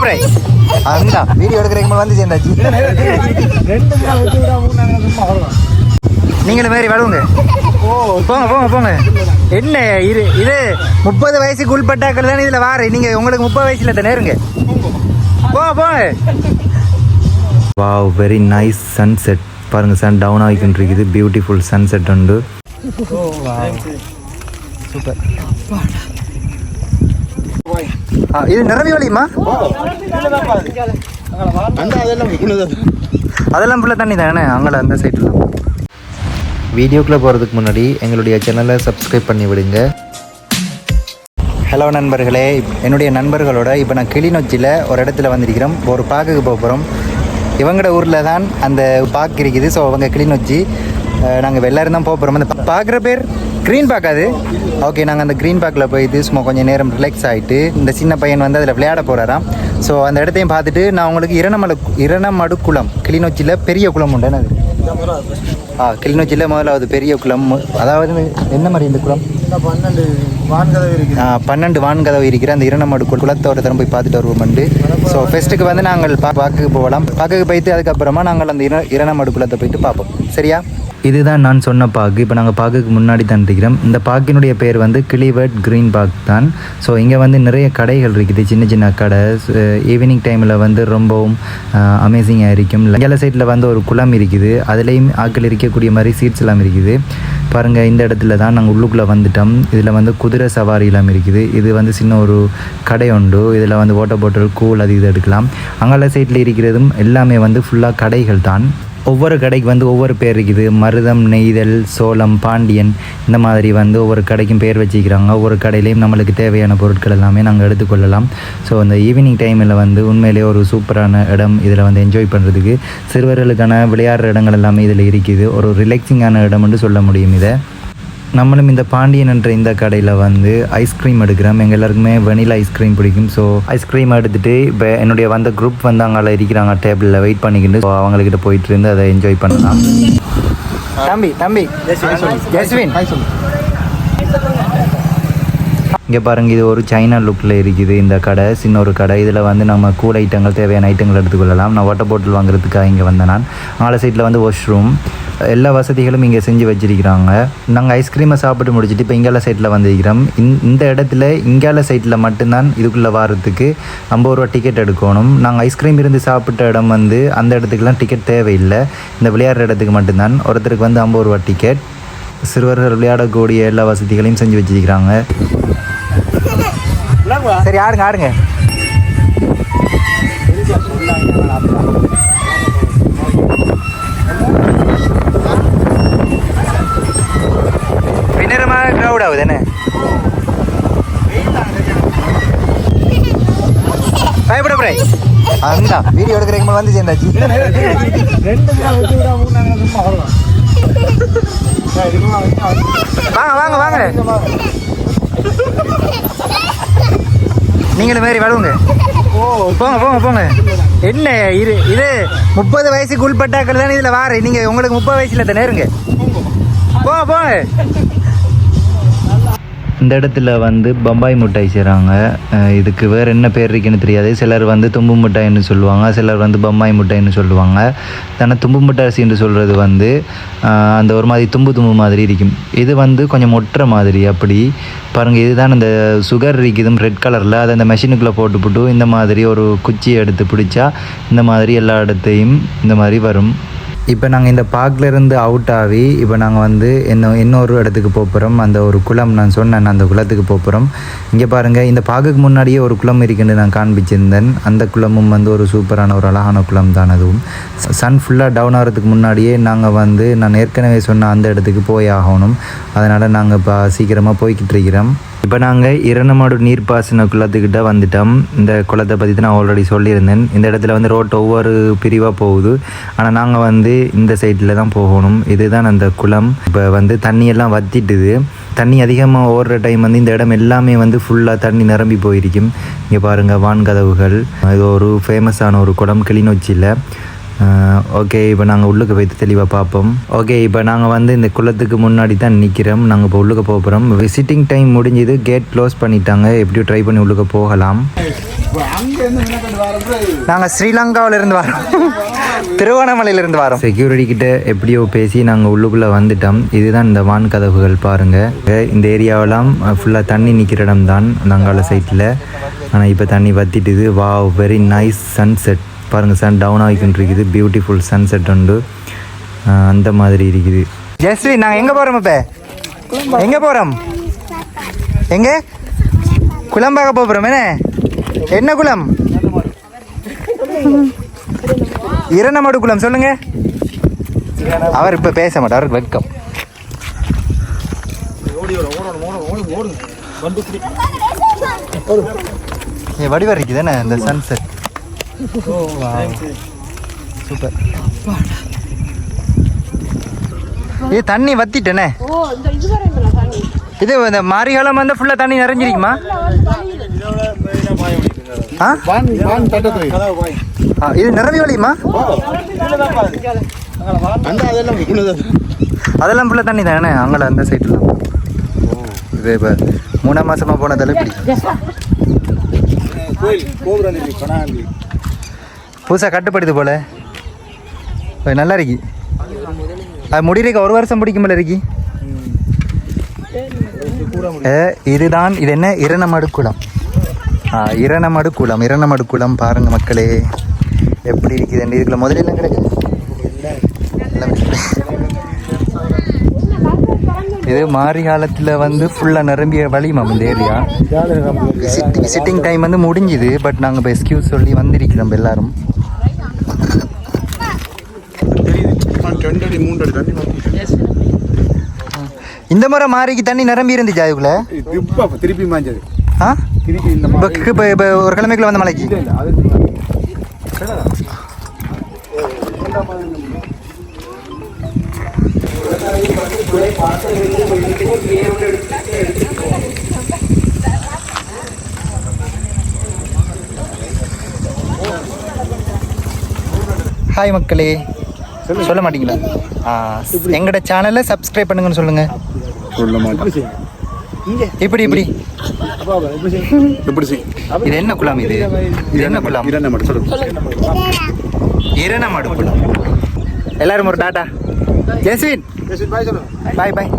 பயப்பட அதுதான் வீடியோ எடுக்கிறீங்க வந்து சேர்ந்தாச்சு. நீங்களும் மாரி வழுவுங்க. போங்க போங்க போங்க. என்ன இது 30 வயசுக்கு உள்பட்டாக்கள் தானே இதில் வாரு. நீங்கள் உங்களுக்கு 30 வயசுல தானே இருங்க. போங்க போங்க. Wow, very nice sunset. பாருங்க, சன் டவுன் ஆகிக்கிட்டு இருக்குது. பியூட்டிஃபுல் சன்செட் உண்டு. சூப்பர். இது நிரம்பி வழியுமா? அதெல்லாம் ஃபுல்லாக தண்ணி தானே அங்கே அந்த சைட்டில். வீடியோக்குள்ளே போகிறதுக்கு முன்னாடி எங்களுடைய சேனலை சப்ஸ்கிரைப் பண்ணி விடுங்க. ஹலோ நண்பர்களே, என்னுடைய நண்பர்களோட இப்போ நான் கிளிநொச்சியில் ஒரு இடத்துல வந்திருக்கிறோம். ஒரு பார்க்குக்கு போக போகிறோம். இவங்களோட ஊரில் தான் அந்த பார்க் இருக்குது. ஸோ அவங்க கிளிநொச்சி, நாங்கள் எல்லாரும் தான் போக போகிறோம். அந்த பார்க்குற பேர் க்ரீன் பார்க். அது ஓகே. நாங்கள் அந்த க்ரீன் பார்க்கில் போயிட்டு சும்மா கொஞ்சம் நேரம் ரிலாக்ஸ் ஆகிட்டு இந்த சின்ன பையன் வந்து அதில் விளையாட போகிறாராம். ஸோ அந்த இடத்தையும் பார்த்துட்டு நான் உங்களுக்கு இரணமடுக்குளம், கிளிநொச்சியில் பெரிய குளம் உண்டு. அது கிளிநொச்சியில் முதலாவது பெரிய குளம். அதாவது என்ன மாதிரி இந்த குளம் 12 வான்கதவு இருக்கிற அந்த இரணமடு குளத்தோட தரம் போய் பார்த்துட்டு வருவோம்ண்டு. ஸோ ஃபெஸ்ட்டுக்கு வந்து நாங்கள் பார்க்குக்கு போகலாம். பார்க்குக்கு போயிட்டு அதுக்கப்புறமா நாங்கள் அந்த இரணமடு குளத்தை போயிட்டு பார்ப்போம். சரியா? இதுதான் நான் சொன்ன பார்க்கு. இப்போ நாங்கள் பார்க்குக்கு முன்னாடி தான் இருக்கிறோம். இந்த பார்க்கினுடைய பேர் வந்து கிளிவர்ட் க்ரீன் பார்க் தான். ஸோ இங்கே வந்து நிறைய கடைகள் இருக்குது, சின்ன சின்ன கடை. ஈவினிங் டைமில் வந்து ரொம்பவும் அமேசிங்காக இருக்கும். லங்கால சைடில் வந்து ஒரு குளம் இருக்குது, அதுலேயும் ஆட்கள் இருக்கக்கூடிய மாதிரி சீட்ஸ் எல்லாம் இருக்குது. பாருங்கள், இந்த இடத்துல தான் நாங்கள் உள்ளுக்குள்ளே வந்துட்டோம். இதில் வந்து குதிரை சவாரி எல்லாம் இருக்குது. இது வந்து சின்ன ஒரு கடை உண்டு. இதில் வந்து வாட்டர் பாட்டில், கூல் அது இது எடுக்கலாம். அங்கால சைடில் இருக்கிறதும் எல்லாமே வந்து ஃபுல்லாக கடைகள் தான். ஒவ்வொரு கடைக்கு வந்து ஒவ்வொரு பேர் இருக்குது. மருதம், நெய்தல், சோளம், பாண்டியன், இந்த மாதிரி வந்து ஒவ்வொரு கடைக்கும் பேர் வச்சுக்கிறாங்க. ஒவ்வொரு கடையிலையும் நம்மளுக்கு தேவையான பொருட்கள் எல்லாமே நாங்கள் எடுத்துக்கொள்ளலாம். ஸோ அந்த ஈவினிங் டைமில் வந்து உண்மையிலே ஒரு சூப்பரான இடம். இதில் வந்து என்ஜாய் பண்ணுறதுக்கு சிறுவர்களுக்கான விளையாடுற இடங்கள் எல்லாமே இதில் இருக்குது. ஒரு ரிலாக்ஸிங்கான இடம்னு சொல்ல முடியும். இதை நம்மளும் இந்த பாண்டியன் என்ற இந்த கடையில் வந்து ஐஸ்கிரீம் எடுக்கிறோம். எங்கள் எல்லாருக்குமே வெனிலா ஐஸ்கிரீம் பிடிக்கும். ஸோ ஐஸ்கிரீம் எடுத்துகிட்டு இப்போ என்னுடைய வந்த குரூப் வந்து அங்கே இருக்கிறாங்க, டேபிளில் வெயிட் பண்ணிக்கிட்டு. ஸோ அவங்கக்கிட்ட போயிட்டு இருந்து அதை என்ஜாய் பண்ணலாம். தம்பி ஜஸ்வின், இங்கே பாருங்கள், இது ஒரு சைனா லுக்கில் இருக்குது இந்த கடை. சின்ன ஒரு கடை. இதில் வந்து நம்ம கூல் ஐட்டங்கள், தேவையான ஐட்டங்கள் எடுத்துக்கொள்ளலாம். நான் வாட்டர் பாட்டில் வாங்குறதுக்காக இங்கே வந்தேன். நான் நாலு சைட்டில் வந்து வாஷ்ரூம், எல்லா வசதிகளும் இங்கே செஞ்சு வச்சிருக்கிறாங்க. நாங்கள் ஐஸ்கிரீமை சாப்பிட்டு முடிச்சுட்டு இப்போ இங்கால சைட்டில் வந்திருக்கிறோம். இந்த இடத்துல இங்கால சைட்டில் மட்டும்தான் இதுக்குள்ளே வாரத்துக்கு 50 ரூபா டிக்கெட் எடுக்கணும். நாங்கள் ஐஸ்கிரீம் இருந்து சாப்பிட்ட இடம் வந்து அந்த இடத்துக்குலாம் டிக்கெட் தேவையில்லை. இந்த விளையாடுற இடத்துக்கு மட்டும்தான் ஒருத்தருக்கு வந்து 50 ரூபா டிக்கெட். சிறுவர்கள் விளையாடக்கூடிய எல்லா வசதிகளையும் செஞ்சு வச்சிருக்கிறாங்க. சரி, ஆடுங்க. பின்னரமாக க்ரௌட் ஆகுது என்ன? பயப்பட அதுதான் வீடியோ எடுக்கிறீங்க வந்து சேர்ந்தாச்சு. வாங்க. நீங்களும் மாரி வழுவுங்க. போங்க. என்ன இது 30 வயசுக்கு உள்பட்டாக்கள் தானே இதில் வாரு. நீங்கள் உங்களுக்கு 30 வயசுல தானே இருங்க. போங்க. இந்த இடத்துல வந்து பம்பாய் மிட்டாய் செய்கிறாங்க. இதுக்கு வேறு என்ன பேர் இருக்குன்னு தெரியாது. சிலர் வந்து தும்பு மிட்டாய்ன்னு சொல்லுவாங்க, சிலர் வந்து பம்பாய் மிட்டாய்ன்னு சொல்லுவாங்க. தானே தும்பு மிட்டாய்ன்னு சொல்கிறது வந்து அந்த ஒரு மாதிரி தும்பு மாதிரி இருக்கும். இது வந்து கொஞ்சம் ஒட்டுற மாதிரி. அப்படி பாருங்கள், இதுதான் இந்த சுகர் இருக்குதும் ரெட் கலரில். அதை அந்த மெஷினுக்குள்ளே போட்டுவிட்டு இந்த மாதிரி ஒரு குச்சியை எடுத்து பிடிச்சா இந்த மாதிரி எல்லா இடத்தையும் இந்த மாதிரி வரும். இப்போ நாங்கள் இந்த பார்க்லேருந்து அவுட் ஆகி இப்போ நாங்கள் வந்து இன்னொரு இடத்துக்கு போகிறோம். அந்த ஒரு குளம் நான் சொன்னேன், அந்த குளத்துக்கு போகிறோம். இங்கே பாருங்கள், இந்த பார்க்குக்கு முன்னாடியே ஒரு குளம் இருக்குன்னு நான் காண்பிச்சிருந்தேன். அந்த குளமும் வந்து ஒரு சூப்பரான ஒரு அழகான குளம் தான். அதுவும் சன் ஃபுல்லாக டவுன் ஆகிறதுக்கு முன்னாடியே நாங்கள் வந்து நான் ஏற்கனவே சொன்ன அந்த இடத்துக்கு போய் ஆகணும். அதனால் நாங்கள் இப்போ சீக்கிரமாக போய்கிட்டு இருக்கிறோம். இப்போ நாங்கள் இரணமடு நீர்ப்பாசன குளத்துக்கிட்ட வந்துட்டோம். இந்த குளத்தை பற்றி நான் ஆல்ரெடி சொல்லியிருந்தேன். இந்த இடத்துல வந்து ரோட் ஒவ்வொரு பிரிவாக போகுது. ஆனால் நாங்கள் வந்து இந்த சைடில் தான் போகணும். இதுதான் அந்த குளம். இப்போ வந்து தண்ணியெல்லாம் வற்றிட்டுது. தண்ணி அதிகமாக ஓடுற டைம் வந்து இந்த இடம் எல்லாமே வந்து ஃபுல்லாக தண்ணி நிரம்பி போயிருக்கும். இங்கே பாருங்கள், வான்கதவுகள். இது ஒரு ஃபேமஸான ஒரு குளம் கிளிநொச்சியில். ஓகே, இப்போ நாங்கள் உள்ளுக்கு போய்த்து தெளிவாக பார்ப்போம். ஓகே, இப்போ நாங்கள் வந்து இந்த குளத்துக்கு முன்னாடி தான் நிற்கிறோம். நாங்கள் இப்போ உள்ளுக்கு போகிறோம். விசிட்டிங் டைம் முடிஞ்சது, கேட் க்ளோஸ் பண்ணிட்டாங்க. எப்படியும் ட்ரை பண்ணி உள்ளுக்கு போகலாம். நாங்கள் ஸ்ரீலங்காவிலிருந்து வரோம், திருவண்ணாமலையிலிருந்து வரோம். செக்யூரிட்டி கிட்ட எப்படியோ பேசி நாங்கள் உள்ளுக்குள்ளே வந்துட்டோம். இதுதான் இந்த வான் கதவுகள் பாருங்கள். இந்த ஏரியாவெல்லாம் ஃபுல்லாக தண்ணி நிற்கிற இடம் தான் நாங்கால சைட்டில். ஆனால் இப்போ தண்ணி வத்திட்டுது. வாவ், வெரி நைஸ் சன்செட் பாருங்கள். சன் டவுன் ஆகிக்கிட்டு இருக்குது. பியூட்டிஃபுல் சன்செட் உண்டு. அந்த மாதிரி இருக்குது. ஜெஸ்வி, நாங்கள் எங்கே போகிறோம்? இப்போ எங்கே போகிறோம்? எங்கே குளம் பார்க்க போகிறோம். என்ன குளம்? இரணமடு குளம். சொல்லுங்க. அவர் இப்ப பேச மாட்டார், அவருக்கு வெட்கம். வடிவா இருக்கு தானே இந்த சன்செட். சூப்பர். இது தண்ணி வத்திட்டேனே. இது இந்த மாரிகாலம் வந்து ஃபுல்லா தண்ணி நிறைஞ்சிருக்குமா? இது நிரம்பி வழியுமா? அதெல்லாம் ஃபுல்லாக தண்ணி தானே அங்கே அந்த சைட்லாம். இது இப்போ 3 மாசமா போனதால பிடிக்கும். புதுசாக கட்டுப்படுது போல. நல்லா இருக்கு. அது முடிகிறக்கு 1 வருஷம் பிடிக்கும் போல இருக்கு. இதுதான். இது என்ன? இரணமடு குளம். இரணமடு குளம். இரணமடு குளம் பாருங்க மக்களே எப்படி இருக்குது. இதுக்குள்ள முதல்ல எல்லாம் கிடையாது. இது மாரி காலத்தில் வந்து ஃபுல்லாக நிரம்பிய வழிமாம் இந்த ஏரியா. விசிட்டிங் டைம் வந்து முடிஞ்சுது. பட் நாங்கள் இப்போ எக்ஸ்கியூஸ் சொல்லி வந்திருக்கிறோம் எல்லாரும். இந்த முறை மாரிக்கு தண்ணி நிரம்பி இருந்துச்சு அதுக்குள்ள. திருப்பி மாஞ்சது. இப்போ ஒரு கிழமைக்குள்ள வந்த மலைக்கு ஹாய் மக்களே. சொல்ல மாட்டீங்களா? எங்களோட சேனலை சப்ஸ்கிரைப் பண்ணுங்கன்னு சொல்லுங்க. சொல்ல மாட்டேன். இப்படி இப்படி இது என்ன குளம்? இது என்ன குளம்? இரணமடு குளம். எல்லாரும் ஒரு டாட்டா. ஜெஸ்வின் பாய் பாய்.